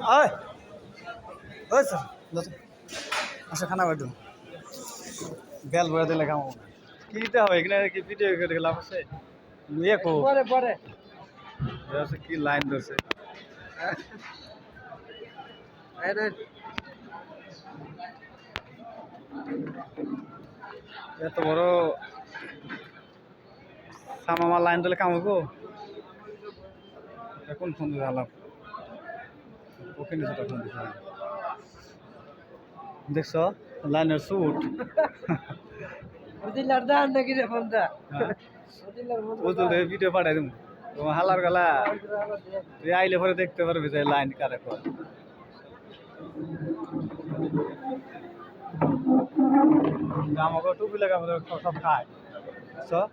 আয় ওই স্যার আচ্ছা খানা বাড়ি বেল বড় দিলে খাবো কি দিতে হবে এখানে কি ভিডিও করে গেলাম আছে ইয়ে কো পরে পরে কি লাইন ধরছে এত বড় সামামা লাইন ধরলে কাম হবো এখন ফোন দিয়ে আলাপ ওকে নিচে ফোন দিতে দেখছ লাইনের সুট ভিডিও পাঠাই দেবো তোমার হালার গলা তুই আইলে পরে দেখতে পারবি যে লাইন কারে কর আমাকে টুপি লাগা আমাদের সব খায় সব